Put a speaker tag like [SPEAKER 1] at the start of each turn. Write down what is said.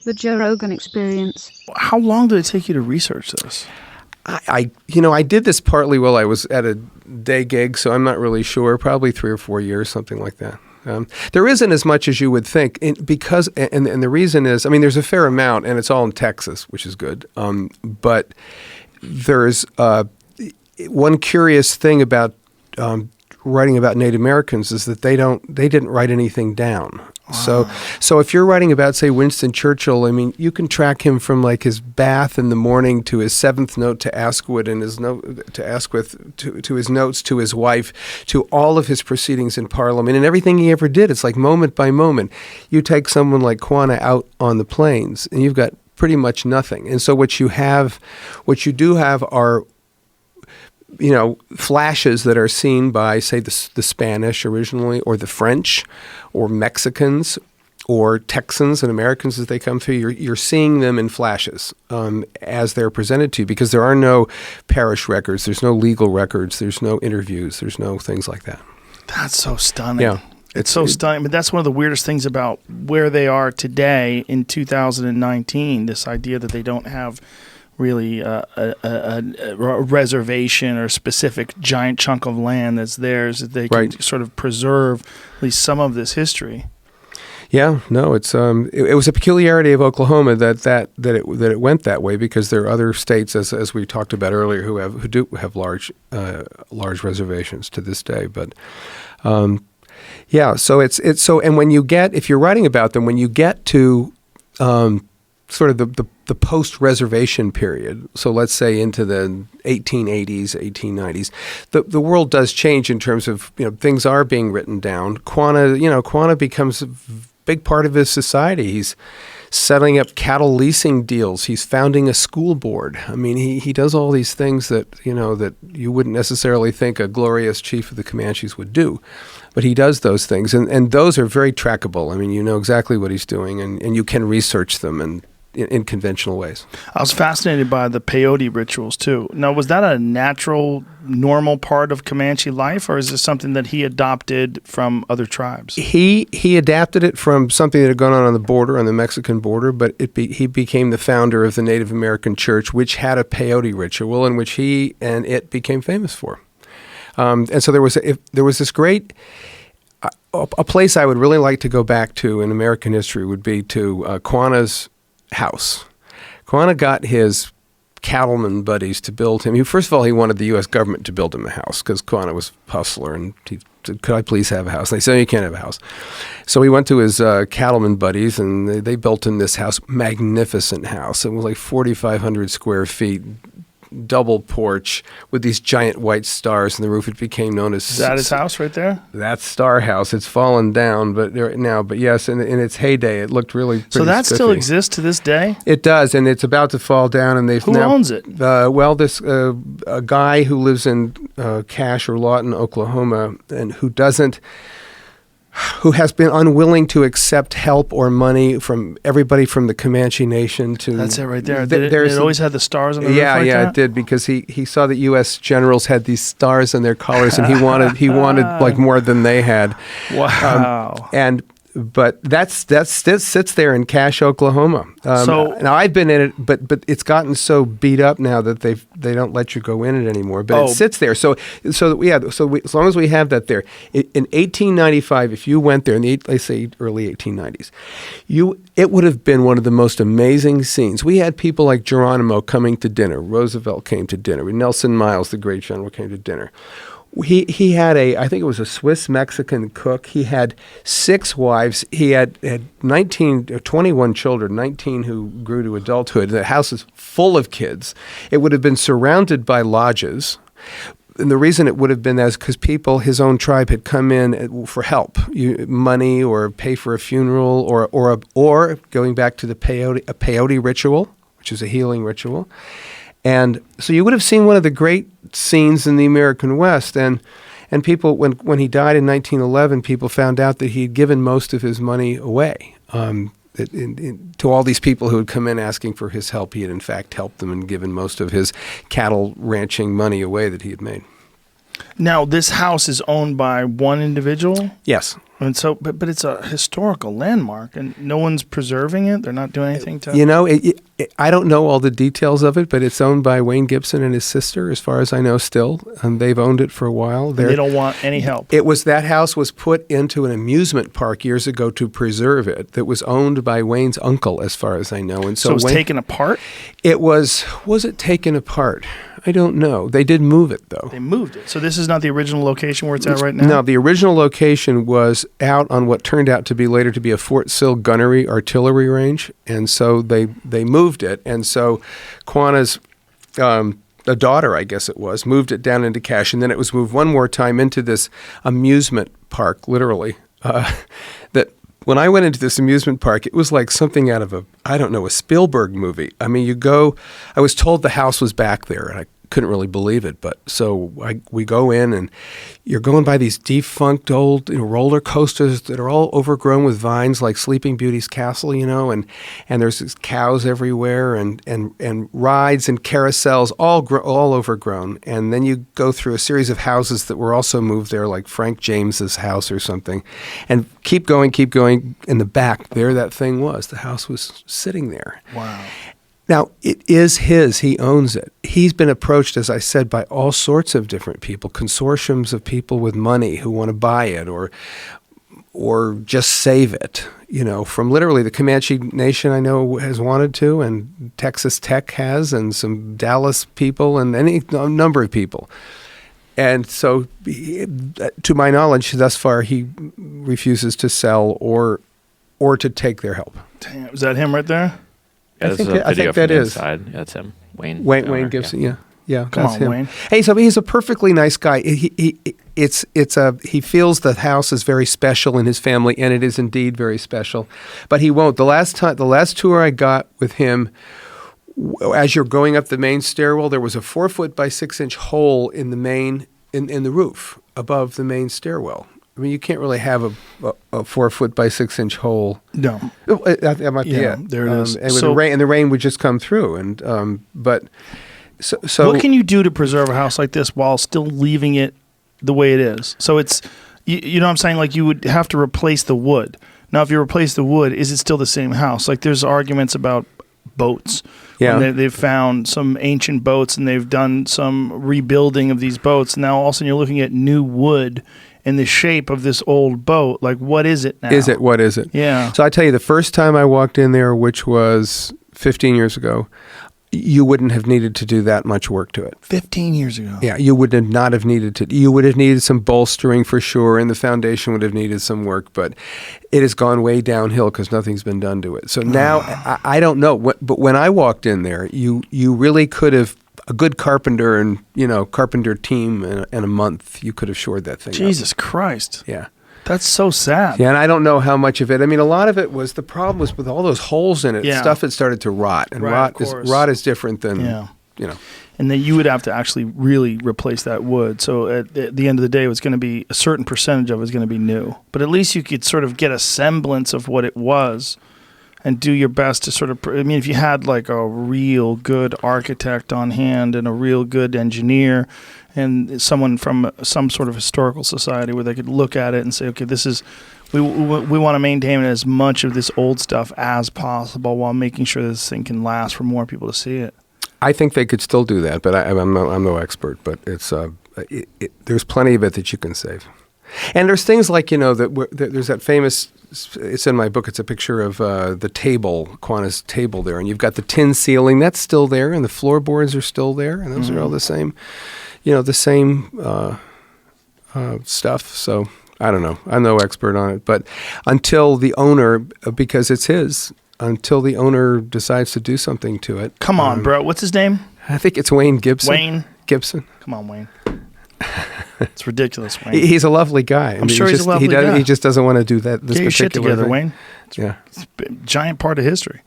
[SPEAKER 1] The Joe Rogan Experience.
[SPEAKER 2] How long did it take you to research this?
[SPEAKER 3] I did this partly while I was at a day gig, so I'm not really sure. Probably 3 or 4 years, something like that. There isn't as much as you would think, because the reason is, I mean, there's a fair amount, and it's all in Texas, which is good. But there's one curious thing about writing about Native Americans is that they didn't write anything down. Wow. So if you're writing about, say, Winston Churchill, I mean, you can track him from like his bath in the morning to his seventh note to Asquith and his note to Asquith to his notes to his wife to all of his proceedings in Parliament and everything he ever did. It's like moment by moment. You take someone like Quanah out on the plains, and you've got pretty much nothing. And so what you do have are flashes that are seen by, say, the Spanish originally, or the French, or Mexicans, or Texans and Americans as they come through. You're seeing them in flashes as they're presented to you, because there are no parish records, there's no legal records, there's no interviews, there's no things like that.
[SPEAKER 2] That's so stunning.
[SPEAKER 3] Yeah.
[SPEAKER 2] It's so stunning. But that's one of the weirdest things about where they are today in 2019, this idea that they don't have really a reservation or specific giant chunk of land that's theirs, that they can sort of preserve at least some of this history.
[SPEAKER 3] Yeah, no, it was a peculiarity of Oklahoma that it went that way, because there are other states, as we talked about earlier, who do have large reservations to this day. But so it's so, and if you're writing about them, when you get to sort of the post-reservation period, so let's say into the 1880s, 1890s, the world does change in terms of, things are being written down. Quanah becomes a big part of his society. He's setting up cattle leasing deals. He's founding a school board. I mean, he does all these things that you wouldn't necessarily think a glorious chief of the Comanches would do. But he does those things, and those are very trackable. I mean, you know exactly what he's doing, and you can research them and in conventional ways.
[SPEAKER 2] I was fascinated by the peyote rituals too. Now, was that a natural, normal part of Comanche life, or is this something that he adopted from other tribes?
[SPEAKER 3] He adapted it from something that had gone on the border, on the Mexican border, but he became the founder of the Native American Church, which had a peyote ritual, and which he and it became famous for. And so there was this great. A place I would really like to go back to in American history would be to Quanah's house. Quanah got his cattleman buddies to build him. First of all, he wanted the U.S. government to build him a house, because Quanah was a hustler, and he said, "Could I please have a house?" And they said, "No, you can't have a house." So he went to his cattleman buddies, and they built him this house, magnificent house. It was like 4,500 square feet, double porch with these giant white stars in the roof. It became known as...
[SPEAKER 2] Is that his house right there?
[SPEAKER 3] That's Star House. It's fallen down, but yes, in its heyday, it looked really pretty
[SPEAKER 2] So that
[SPEAKER 3] spiffy.
[SPEAKER 2] Still exists to this day?
[SPEAKER 3] It does, and it's about to fall down. And
[SPEAKER 2] Who owns it?
[SPEAKER 3] This a guy who lives in Cache or Lawton, Oklahoma, and who has been unwilling to accept help or money from everybody from the Comanche Nation to... That's
[SPEAKER 2] it right there. It always had the stars on the roof like
[SPEAKER 3] Yeah,
[SPEAKER 2] that?
[SPEAKER 3] it did, because he saw that U.S. generals had these stars on their collars, and he wanted like more than they had.
[SPEAKER 2] Wow.
[SPEAKER 3] But that sits there in Cache, Oklahoma. Now I've been in it, but it's gotten so beat up now that they don't let you go in it anymore. But it sits there. So as long as we have that there, in 1895, if you went there in the let's say early 1890s, it would have been one of the most amazing scenes. We had people like Geronimo coming to dinner. Roosevelt came to dinner. Nelson Miles, the great general, came to dinner. He had I think it was a Swiss-Mexican cook. He had 6 wives. He had 21 children, 19 who grew to adulthood. The house is full of kids. It would have been surrounded by lodges. And the reason it would have been that is because his own tribe had come in for help, money or pay for a funeral or going back to a peyote ritual, which is a healing ritual. And so you would have seen one of the great scenes in the American West. And people, when he died in 1911, people found out that he'd given most of his money away to all these people who had come in asking for his help. He had, in fact, helped them and given most of his cattle ranching money away that he had made.
[SPEAKER 2] Now, this house is owned by one individual?
[SPEAKER 3] Yes.
[SPEAKER 2] And so, but it's a historical landmark, and no one's preserving it. They're not doing anything to.
[SPEAKER 3] I don't know all the details of it, but it's owned by Wayne Gibson and his sister, as far as I know, still, and they've owned it for a while.
[SPEAKER 2] They don't want any help.
[SPEAKER 3] That house was put into an amusement park years ago to preserve it. That was owned by Wayne's uncle, as far as I know, and
[SPEAKER 2] so it was taken apart.
[SPEAKER 3] It was. Was it taken apart? I don't know. They did move it, though.
[SPEAKER 2] They moved it. So this is not the original location where it's at right now?
[SPEAKER 3] No, the original location was out on what turned out to be later to be a Fort Sill gunnery artillery range. And so they moved it. And so Quanah's a daughter, I guess it was, moved it down into Cache. And then it was moved one more time into this amusement park, literally, that when I went into this amusement park, it was like something out of a Spielberg movie. I mean, I was told the house was back there, and I couldn't really believe it. But so we go in, and you're going by these defunct old roller coasters that are all overgrown with vines, like Sleeping Beauty's castle, and there's these cows everywhere, and rides and carousels, all overgrown. And then you go through a series of houses that were also moved there, like Frank James's house or something, and keep going. In the back, there that thing was. The house was sitting there.
[SPEAKER 2] Wow.
[SPEAKER 3] Now, it is his. He owns it. He's been approached, as I said, by all sorts of different people, consortiums of people with money who want to buy it or just save it. From literally the Comanche Nation I know has wanted to, and Texas Tech has, and some Dallas people, and a number of people. And so, to my knowledge, thus far, he refuses to sell or to take their help.
[SPEAKER 2] Damn, is that him right there?
[SPEAKER 4] Yeah,
[SPEAKER 3] I think that is.
[SPEAKER 4] Yeah, that's him. Wayne
[SPEAKER 3] Gibson. Yeah.
[SPEAKER 2] Come
[SPEAKER 3] that's
[SPEAKER 2] on,
[SPEAKER 3] him.
[SPEAKER 2] Wayne.
[SPEAKER 3] Hey, so he's a perfectly nice guy. He feels the house is very special in his family, and it is indeed very special. But he won't. The last tour I got with him, as you're going up the main stairwell, there was a 4-foot by 6-inch hole in the roof above the main stairwell. I mean, you can't really have a 4-foot by 6-inch hole.
[SPEAKER 2] No,
[SPEAKER 3] that might be it.
[SPEAKER 2] There it is.
[SPEAKER 3] And the rain would just come through. And so
[SPEAKER 2] what can you do to preserve a house like this while still leaving it the way it is? So it's, you know what I'm saying? Like, you would have to replace the wood. Now, if you replace the wood, is it still the same house? Like, there's arguments about boats.
[SPEAKER 3] Yeah.
[SPEAKER 2] They've found some ancient boats, and they've done some rebuilding of these boats. Now, all of a sudden, you're looking at new wood in the shape of this old boat. Like, what is it now?
[SPEAKER 3] What is it?
[SPEAKER 2] Yeah.
[SPEAKER 3] So I tell you, the first time I walked in there, which was 15 years ago, you wouldn't have needed to do that much work to it.
[SPEAKER 2] 15 years ago.
[SPEAKER 3] Yeah, you would not have needed to. You would have needed some bolstering for sure, and the foundation would have needed some work, but it has gone way downhill because nothing's been done to it. So now, I don't know, but when I walked in there, you really could have, a good carpenter and, carpenter team in a month, you could have shored that thing up.
[SPEAKER 2] Jesus Christ.
[SPEAKER 3] Yeah.
[SPEAKER 2] That's so sad.
[SPEAKER 3] Yeah, and I don't know how much of it. I mean, a lot of it was, the problem was with all those holes in it, stuff had started to rot. And rot is different than,
[SPEAKER 2] And then you would have to actually really replace that wood. So at the end of the day, it was going to be, a certain percentage of it was going to be new. But at least you could sort of get a semblance of what it was and do your best to sort of, I mean, if you had like a real good architect on hand and a real good engineer and someone from some sort of historical society where they could look at it and say, okay, this is, we want to maintain as much of this old stuff as possible while making sure this thing can last for more people to see it.
[SPEAKER 3] I think they could still do that, but I'm no expert. But it's there's plenty of it that you can save, and there's things like there's that famous. It's in my book. It's a picture of the table, Quanah's table there, and you've got the tin ceiling that's still there, and the floorboards are still there, and those are all the same, stuff. So I don't know. I'm no expert on it, but until the owner, because it's his. Until the owner decides to do something to it.
[SPEAKER 2] Come on, bro. What's his name?
[SPEAKER 3] I think it's Wayne Gibson.
[SPEAKER 2] Wayne
[SPEAKER 3] Gibson.
[SPEAKER 2] Come on, Wayne. It's ridiculous, Wayne.
[SPEAKER 3] He's a lovely guy.
[SPEAKER 2] I'm sure he's a lovely guy.
[SPEAKER 3] He just doesn't want to do that.
[SPEAKER 2] Get your shit together,
[SPEAKER 3] thing.
[SPEAKER 2] Wayne.
[SPEAKER 3] Yeah.
[SPEAKER 2] It's a giant part of history.